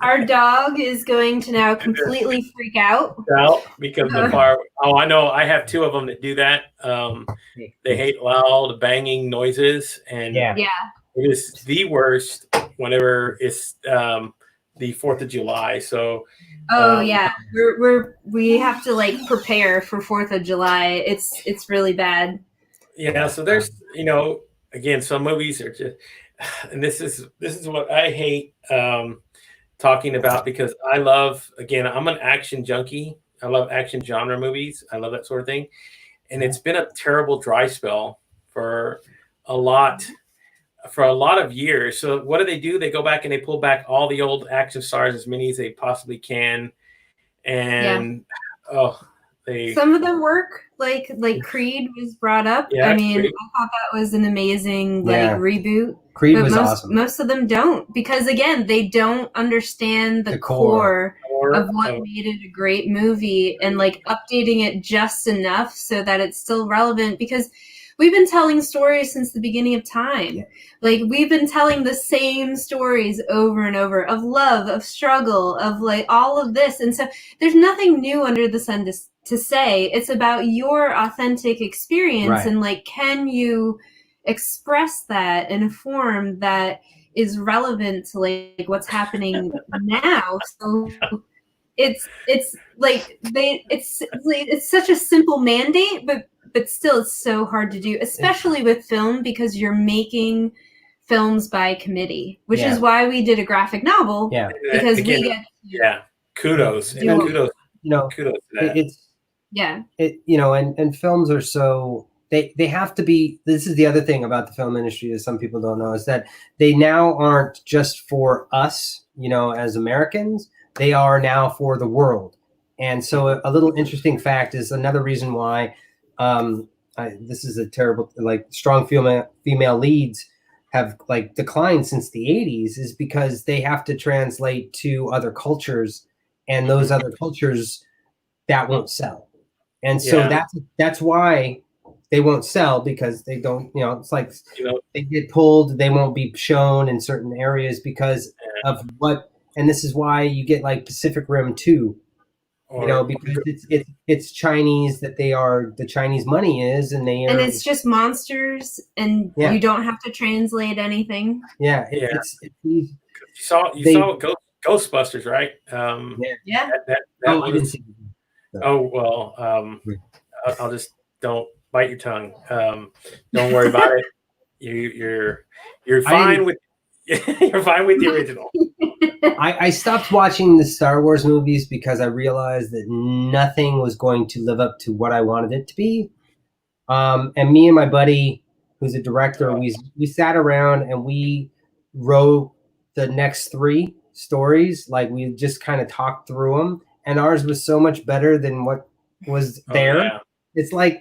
Our dog is going to now completely freak out. Because the fire. Oh, I know. I have two of them that do that. They hate loud banging noises, and it is the worst whenever it's the 4th of July. So. We have to like prepare for 4th of July. It's really bad. Yeah. So there's, you know, again, some movies are just, and this is what I hate. Talking about, because I love, again, I'm an action junkie. I love action genre movies. I love that sort of thing. And it's been a terrible dry spell for a lot of years. So what do? They go back and they pull back all the old action stars, as many as they possibly can. And some of them work, like Creed was brought up. Yeah, I mean, Creed. I thought that was an amazing reboot. Creed was awesome. Most of them don't, because again, they don't understand the core of what made it a great movie, and like updating it just enough so that it's still relevant, because we've been telling stories since the beginning of time. Like, we've been telling the same stories over and over, of love, of struggle, of like all of this. And so there's nothing new under the sun to say. It's about your authentic experience, and like, can you express that in a form that is relevant to like what's happening now. So it's such a simple mandate, but still it's so hard to do, especially with film, because you're making films by committee, which is why we did a graphic novel. Yeah, because again, we get kudos to that. And films are so. They have to be. This is the other thing about the film industry that some people don't know, is that they now aren't just for us, you know, as Americans. They are now for the world. And so a little interesting fact is another reason why this is a terrible, like, strong female leads have like declined since the 80s, is because they have to translate to other cultures, and those other cultures that won't sell. And so that's why they won't sell, because they don't, you know, it's like, they get pulled, they won't be shown in certain areas because of what, and this is why you get like Pacific Rim 2, because it's Chinese, that the Chinese money is, and it's just monsters, and you don't have to translate anything. You saw Ghostbusters, right? I didn't see that. Oh, well, I'll just, don't bite your tongue. Don't worry about it. You're fine with you're fine with the original. I stopped watching the Star Wars movies because I realized that nothing was going to live up to what I wanted it to be. And me and my buddy, who's a director, we sat around and we wrote the next 3 stories. Like, we just kind of talked through them, and ours was so much better than what was there. Yeah. It's like,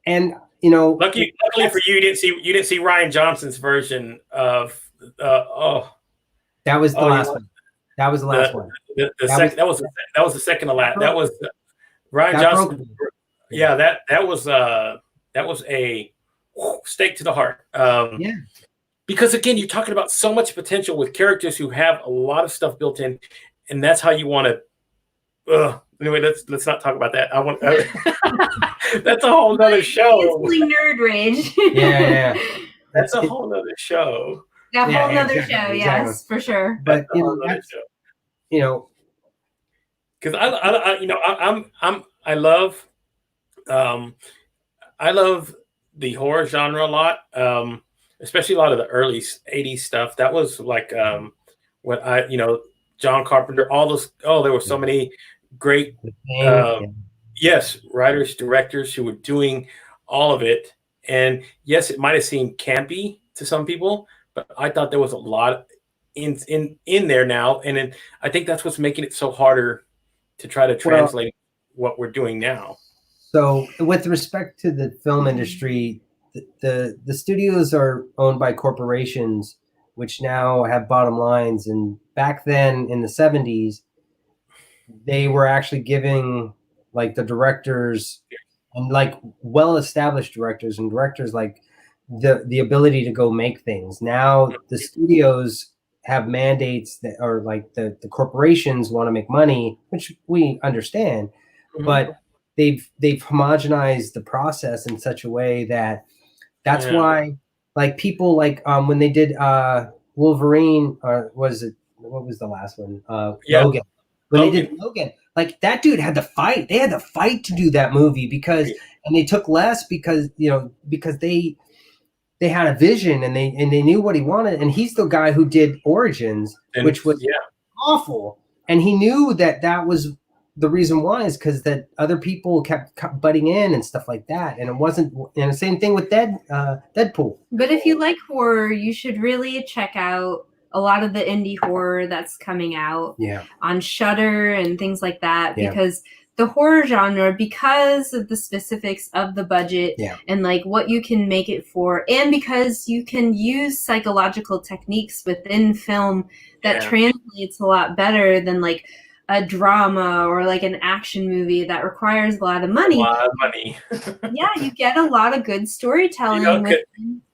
and you know, luckily for you, you didn't see Ryan Johnson's version of that was the last one. That was the last one. That was the second to last. That was Ryan Johnson. Yeah, that was a stake to the heart. Yeah. Because again, you're talking about so much potential with characters who have a lot of stuff built in, and that's how you want to. Anyway, let's not talk about that. That's a whole nother show. It's like nerd rage. Yeah. That's a whole nother show. A whole nother show, yes, for sure. But because I love the horror genre a lot, especially a lot of the early 80s stuff. That was like what John Carpenter, all those. Oh, there were so many great writers, directors who were doing all of it. And yes, it might have seemed campy to some people, but I thought there was a lot in there now, and I think that's what's making it so harder to try to translate what we're doing now. So, with respect to the film industry, the studios are owned by corporations, which now have bottom lines. And back then, in the 70s, they were actually giving like the directors and like well-established directors and directors like the ability to go make things. Now the studios have mandates that are like the corporations want to make money, which we understand, but they've homogenized the process in such a way that's why like people like when they did Wolverine, or what was the last one? Logan. When they did Logan, like that dude had to fight. They had to fight to do that movie and they took less because they had a vision and they knew what he wanted. And he's the guy who did Origins, which was awful. And he knew that was the reason why is because that other people kept butting in and stuff like that. And it wasn't, and the same thing with Deadpool. But if you like horror, you should really check out a lot of the indie horror that's coming out on Shudder and things like that, because the horror genre, because of the specifics of the budget and like what you can make it for, and because you can use psychological techniques within film that translates a lot better than like a drama or like an action movie that requires a lot of money. You get a lot of good storytelling with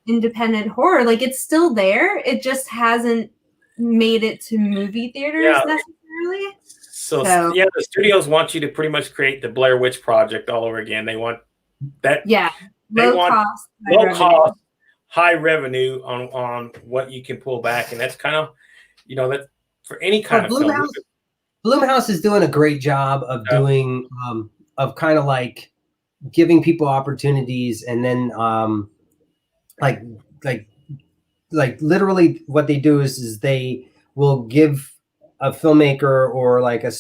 independent horror. Like it's still there. It just hasn't made it to movie theaters necessarily. So the studios want you to pretty much create the Blair Witch Project all over again. They want that. Yeah. Low cost, high revenue on what you can pull back. And that's kind of, that for any kind of film. Blumhouse is doing a great job of doing, of kind of like giving people opportunities, and then like literally what they do is they will give a filmmaker or like a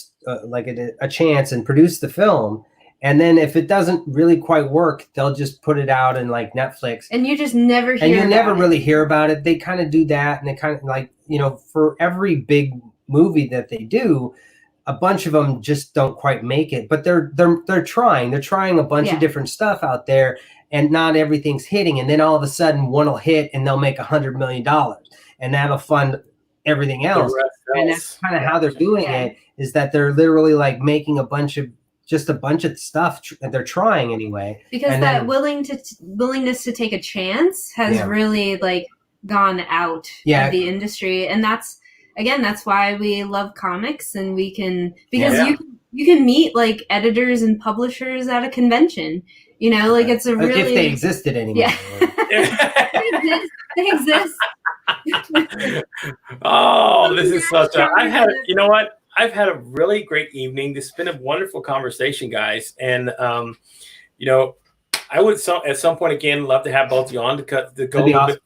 chance and produce the film. And then if it doesn't really quite work, they'll just put it out in like Netflix. And you just never hear and you never really hear about it. They kind of do that. And they kind of like, for every big movie that they do, a bunch of them just don't quite make it, but they're trying. They're trying a bunch of different stuff out there, and not everything's hitting. And then all of a sudden, one will hit, and they'll make $100 million, and that'll fund everything else. And that's kind of how they're doing it. Is that they're literally like making a bunch of stuff. They're trying anyway, because that willingness to take a chance has really like gone out of the industry, and that's why we love comics, and we can, because you can meet like editors and publishers at a convention, like it's a really, if they existed anymore. They exist. Oh, this is such a, I've had a really great evening. This has been a wonderful conversation, guys. And, I would at some point again, love to have both of you on to go a little bit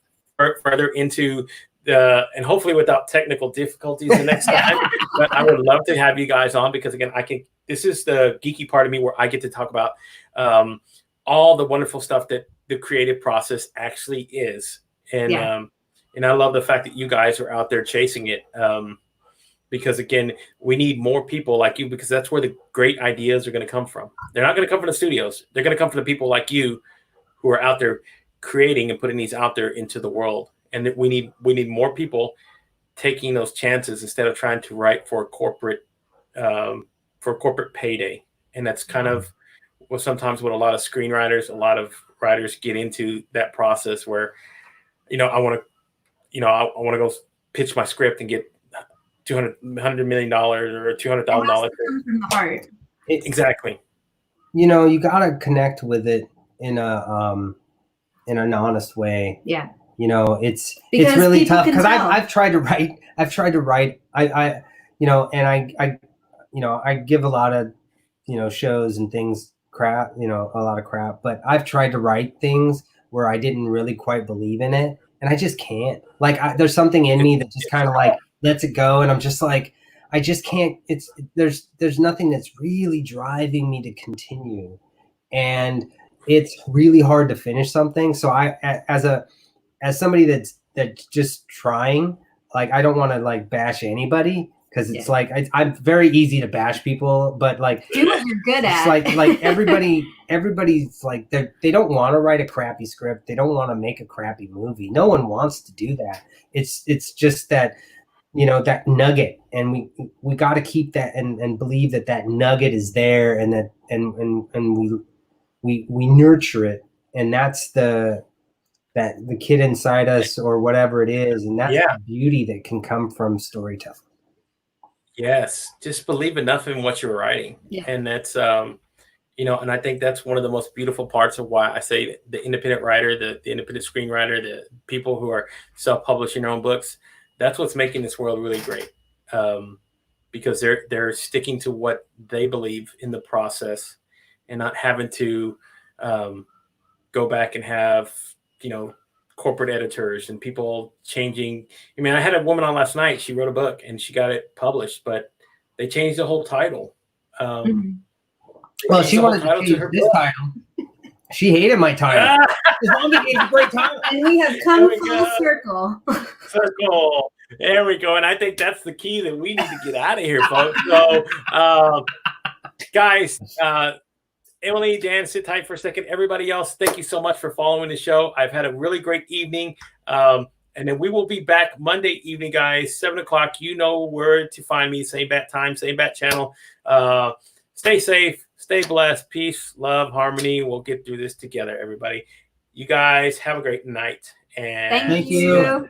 further into and hopefully without technical difficulties the next time. But I would love to have you guys on, because again, this is the geeky part of me where I get to talk about all the wonderful stuff that the creative process actually is. And I love the fact that you guys are out there chasing it. because again, we need more people like you, because that's where the great ideas are going to come from. They're not going to come from the studios. They're going to come from the people like you who are out there creating and putting these out there into the world. And that we need more people taking those chances instead of trying to write for a corporate payday. And that's kind of sometimes what a lot of screenwriters, a lot of writers get into, that process where, I want to go pitch my script and get $100 million or $200,000. Comes from the heart. Exactly. You gotta connect with it in an honest way. Yeah. It's really tough because I've tried to write. I give a lot of shows and things crap. A lot of crap. But I've tried to write things where I didn't really quite believe in it, and I just can't. There's something in me that just kind of lets it go, and I'm just like, I just can't. There's nothing that's really driving me to continue, and it's really hard to finish something. So as somebody that's just trying, I don't want to bash anybody, because it's I'm very easy to bash people, but do what you're good at. It's everybody's they don't want to write a crappy script. They don't want to make a crappy movie. No one wants to do that. It's just that, that nugget, and we got to keep that and believe that nugget is there, and that and we nurture it, and that's the kid inside us, or whatever it is, and that's the beauty that can come from storytelling. Yes, just believe enough in what you're writing, and that's and I think that's one of the most beautiful parts of why I say the independent writer, the independent screenwriter, the people who are self-publishing their own books. That's what's making this world really great, because they're sticking to what they believe in the process, and not having to go back and have corporate editors and people changing. I mean, I had a woman on last night. She wrote a book and she got it published, but they changed the whole title. Well, she wanted to change this title. She hated my title. As long as it's a great title. And we have come full circle. There we go. And I think that's the key that we need to get out of here, folks. So, guys, Emily, Dan, sit tight for a second. Everybody else, thank you so much for following the show. I've had a really great evening. And then we will be back Monday evening, guys, 7 o'clock. You know where to find me. Same bat time, same bat channel. Stay safe. Stay blessed. Peace, love, harmony. We'll get through this together, everybody. You guys have a great night. And thank you.